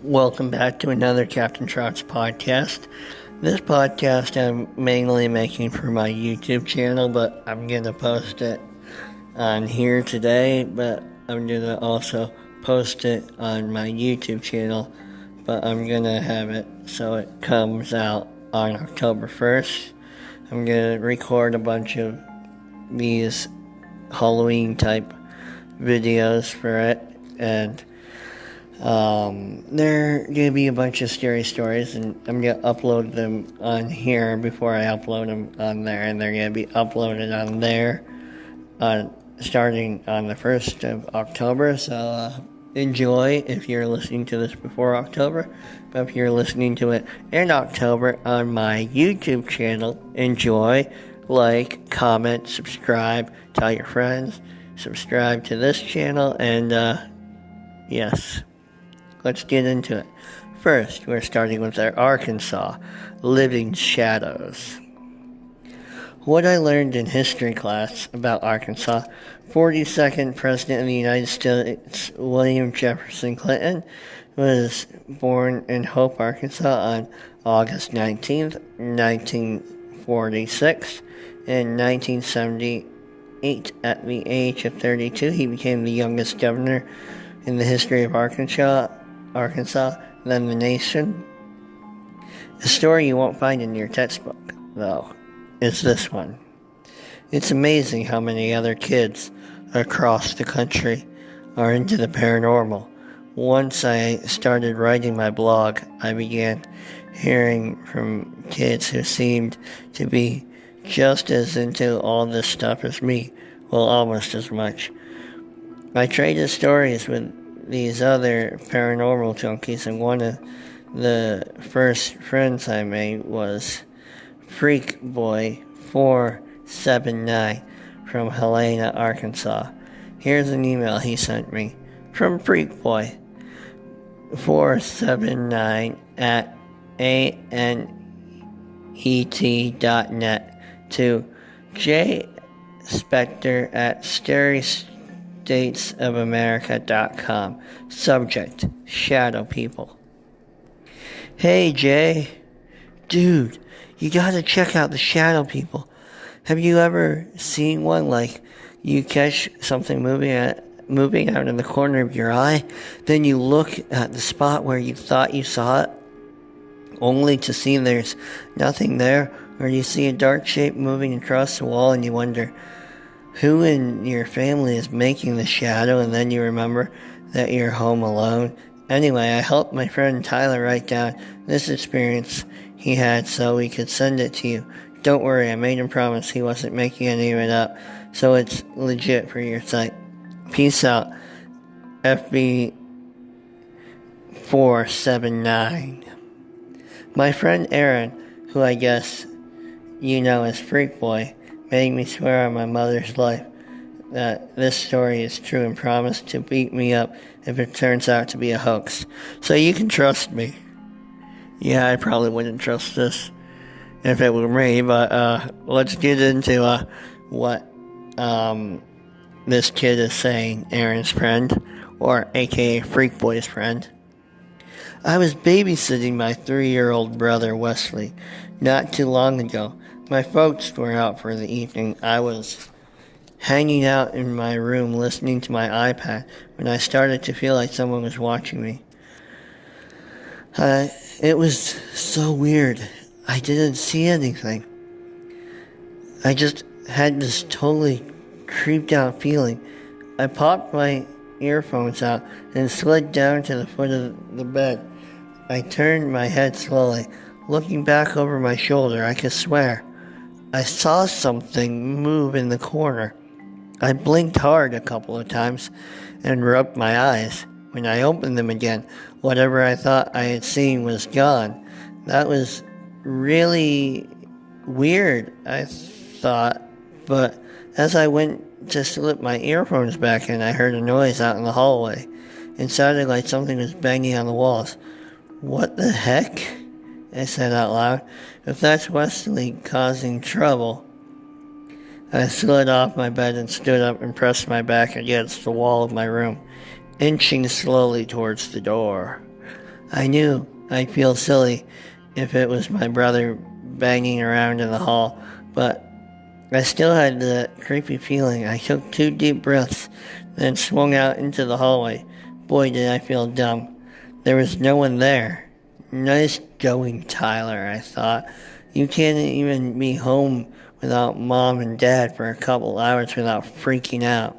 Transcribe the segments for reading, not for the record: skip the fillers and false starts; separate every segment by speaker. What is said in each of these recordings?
Speaker 1: Welcome back to another Captain Trout's podcast. This podcast I'm mainly making for my YouTube channel, but I'm going to post it on here today, but I'm going to also post it on my YouTube channel, but I'm going to have it so it comes out on October 1st. I'm going to record a bunch of these Halloween type videos for it, and there are going to be a bunch of scary stories, and I'm going to upload them on here before I upload them on there, and they're going to be uploaded on there starting on the 1st of October, so enjoy if you're listening to this before October, but if you're listening to it in October on my YouTube channel, enjoy, like, comment, subscribe, tell your friends, subscribe to this channel, and yes. Let's get into it. First, we're starting with our Arkansas, Living Shadows. What I learned in history class about Arkansas: 42nd President of the United States, William Jefferson Clinton, was born in Hope, Arkansas on August 19th, 1946. In 1978, at the age of 32, he became the youngest governor in the history of Arkansas, then the nation. A story you won't find in your textbook, though, is this one. It's amazing how many other kids across the country are into the paranormal. Once I started writing my blog, I began hearing from kids who seemed to be just as into all this stuff as me, well, almost as much. I traded stories with these other paranormal junkies, and one of the first friends I made was Freak Boy 479 from Helena, Arkansas. Here's an email he sent me from Freak Boy 479 at anet.net to J Spector at StateStatesOfAmerica.com. Subject: Shadow People. Hey Jay, dude, you gotta check out the Shadow People. Have you ever seen one? Like, you catch something moving out in the corner of your eye, then you look at the spot where you thought you saw it, only to see there's nothing there, or you see a dark shape moving across the wall and you wonder who in your family is making the shadow, and then you remember that you're home alone. Anyway, I helped my friend Tyler write down this experience he had so we could send it to you. Don't worry, I made him promise he wasn't making any of it up, so it's legit for your site. Peace out, FB479. My friend Aaron, who I guess you know as Freak Boy, made me swear on my mother's life that this story is true and promised to beat me up if it turns out to be a hoax. So you can trust me. Yeah, I probably wouldn't trust this if it were me, but let's get into what this kid is saying, Aaron's friend, or aka Freak Boy's friend. I was babysitting my 3-year-old brother Wesley not too long ago. My folks were out for the evening. I was hanging out in my room listening to my iPad when I started to feel like someone was watching me. It was so weird. I didn't see anything. I just had this totally creeped out feeling. I popped my earphones out and slid down to the foot of the bed. I turned my head slowly. Looking back over my shoulder, I could swear I saw something move in the corner. I blinked hard a couple of times and rubbed my eyes. When I opened them again, whatever I thought I had seen was gone. That was really weird, I thought, but as I went to slip my earphones back in, I heard a noise out in the hallway. It sounded like something was banging on the walls. What the heck? I said out loud. If that's Wesley causing trouble. I slid off my bed and stood up and pressed my back against the wall of my room, inching slowly towards the door. I knew I'd feel silly if it was my brother banging around in the hall, but I still had the creepy feeling. I took 2 deep breaths, then swung out into the hallway. Boy, did I feel dumb. There was no one there. Nice going, Tyler, I thought. You can't even be home without Mom and Dad for a couple hours without freaking out.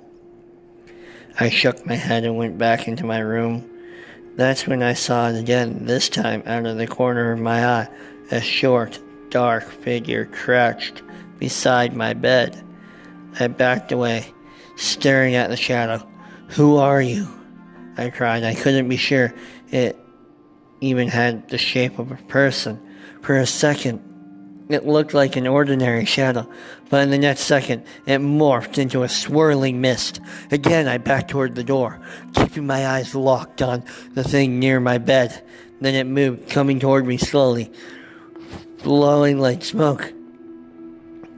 Speaker 1: I shook my head and went back into my room. That's when I saw it again, this time out of the corner of my eye, a short, dark figure crouched beside my bed. I backed away, staring at the shadow. "Who are you?" I cried. I couldn't be sure it even had the shape of a person. For a second, it looked like an ordinary shadow, but in the next second, it morphed into a swirling mist. Again, I backed toward the door, keeping my eyes locked on the thing near my bed. Then it moved, coming toward me slowly, blowing like smoke.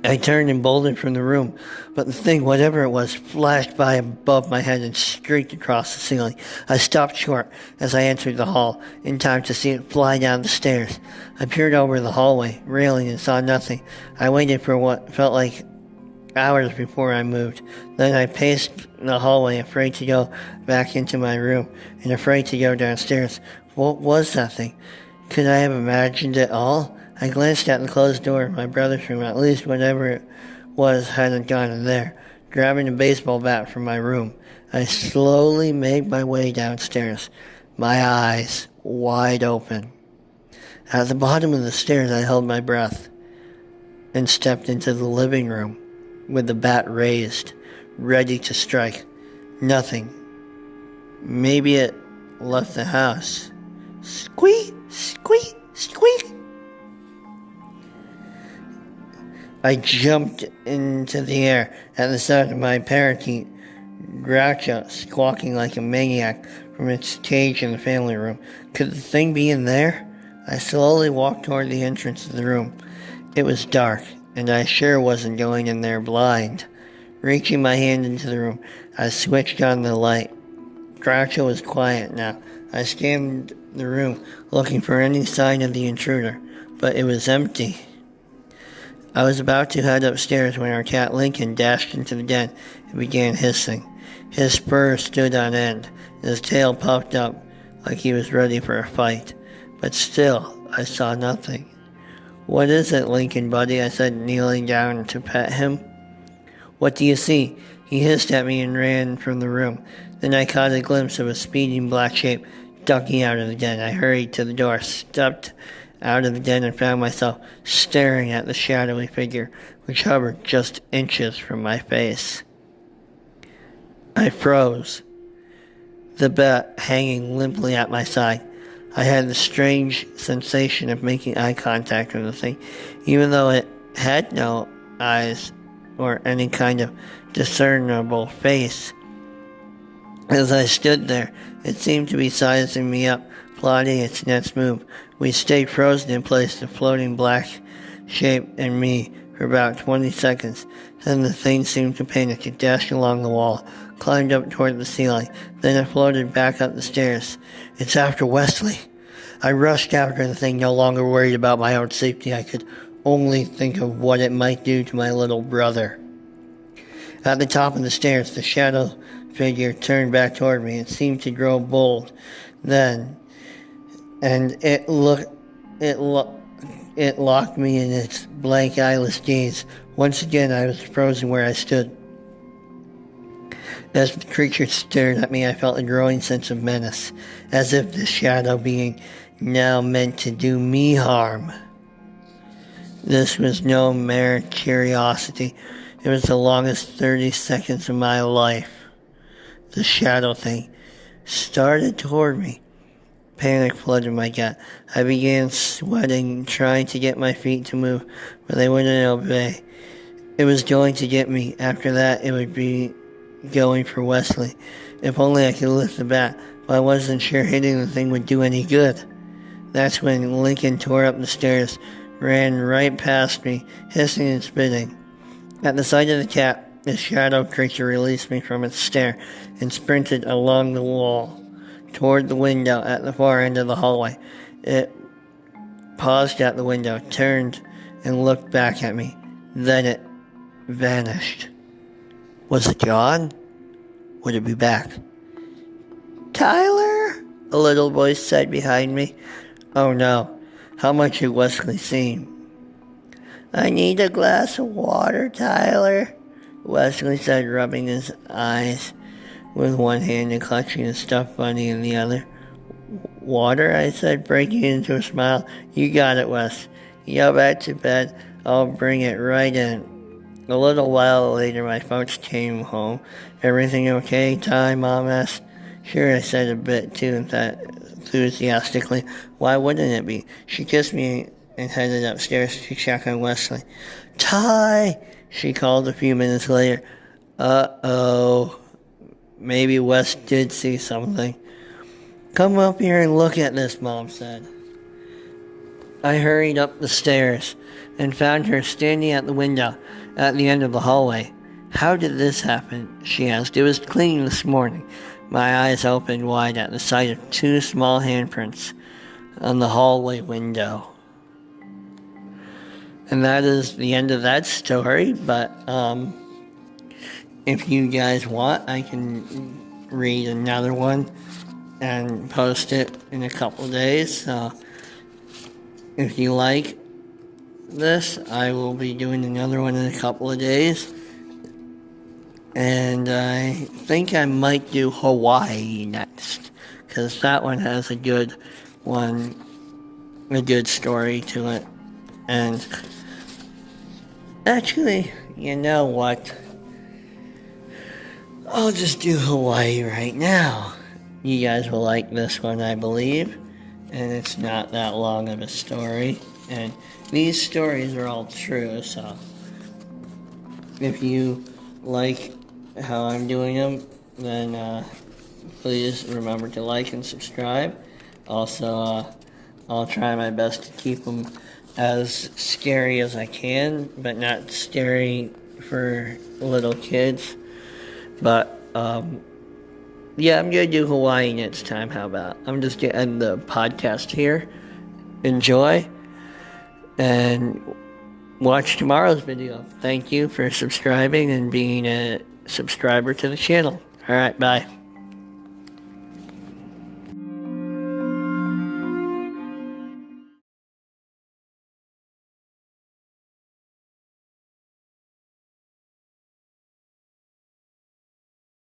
Speaker 1: I turned and bolted from the room, but the thing, whatever it was, flashed by above my head and streaked across the ceiling. I stopped short as I entered the hall, in time to see it fly down the stairs. I peered over the hallway railing and saw nothing. I waited for what felt like hours before I moved. Then I paced the hallway, afraid to go back into my room and afraid to go downstairs. What was that thing? Could I have imagined it all? I glanced at the closed door of my brother's room. At least whatever it was hadn't gone in there. Grabbing a baseball bat from my room, I slowly made my way downstairs, my eyes wide open. At the bottom of the stairs, I held my breath and stepped into the living room with the bat raised, ready to strike. Nothing. Maybe it left the house. Squeak, squeak, squeak. I jumped into the air at the sound of my parakeet, Groucho, squawking like a maniac from its cage in the family room. Could the thing be in there? I slowly walked toward the entrance of the room. It was dark, and I sure wasn't going in there blind. Reaching my hand into the room, I switched on the light. Groucho was quiet now. I scanned the room, looking for any sign of the intruder, but it was empty. I was about to head upstairs when our cat Lincoln dashed into the den and began hissing. His fur stood on end, and his tail puffed up like he was ready for a fight. But still, I saw nothing. "What is it, Lincoln, buddy?" I said, kneeling down to pet him. "What do you see?" He hissed at me and ran from the room. Then I caught a glimpse of a speeding black shape ducking out of the den. I hurried to the door, stepped out of the den, and found myself staring at the shadowy figure which hovered just inches from my face. I froze, the bat hanging limply at my side. I had the strange sensation of making eye contact with the thing, even though it had no eyes or any kind of discernible face. As I stood there, it seemed to be sizing me up, plotting its next move. We stayed frozen in place, the floating black shape and me, for about 20 seconds. Then the thing seemed to panic. It dashed along the wall, climbed up toward the ceiling. Then it floated back up the stairs. "It's after Wesley." I rushed after the thing, no longer worried about my own safety. I could only think of what it might do to my little brother. At the top of the stairs, the shadow figure turned back toward me. It seemed to grow bold then, and it locked me in its blank, eyeless gaze. Once again, I was frozen where I stood. As the creature stared at me, I felt a growing sense of menace, as if the shadow being now meant to do me harm. This was no mere curiosity. It was the longest 30 seconds of my life. The shadow thing started toward me. Panic flooded my gut. I began sweating, trying to get my feet to move, but they wouldn't obey. It was going to get me. After that, it would be going for Wesley. If only I could lift the bat, but I wasn't sure hitting the thing would do any good. That's when Lincoln tore up the stairs, ran right past me, hissing and spitting. At the sight of the cat, the shadow creature released me from its stare and sprinted along the wall toward the window at the far end of the hallway. It paused at the window, turned, and looked back at me. Then it vanished. Was it gone? Would it be back? "Tyler?" a little voice said behind me. Oh no, how much had Wesley seen? "I need a glass of water, Tyler," Wesley said, rubbing his eyes with one hand and clutching his stuffed bunny in the other. "Water?" I said, breaking into a smile. "You got it, Wes. Go back to bed. I'll bring it right in." A little while later, my folks came home. "Everything okay, Ty?" Mom asked. "Sure," I said, a bit too enthusiastically. Why wouldn't it be? She kissed me and headed upstairs to check on Wesley. "Ty!" she called a few minutes later. Uh-oh. Maybe Wes did see something. "Come up here and look at this," Mom said. I hurried up the stairs and found her standing at the window at the end of the hallway. "How did this happen?" she asked. "It was clean this morning." My eyes opened wide at the sight of 2 small handprints on the hallway window. And that is the end of that story, but if you guys want, I can read another one and post it in a couple days. So if you like this, I will be doing another one in a couple of days. And I think I might do Hawaii next, because that one has a good story to it. And actually, you know what? I'll just do Hawaii right now. You guys will like this one, I believe. And it's not that long of a story. And these stories are all true, so if you like how I'm doing them, then please remember to like and subscribe. Also, I'll try my best to keep them as scary as I can, but not scary for little kids. But yeah, I'm gonna do Hawaii next time. How about? I'm just gonna end the podcast here. Enjoy and watch tomorrow's video. Thank you for subscribing and being a subscriber to the channel. Alright, bye.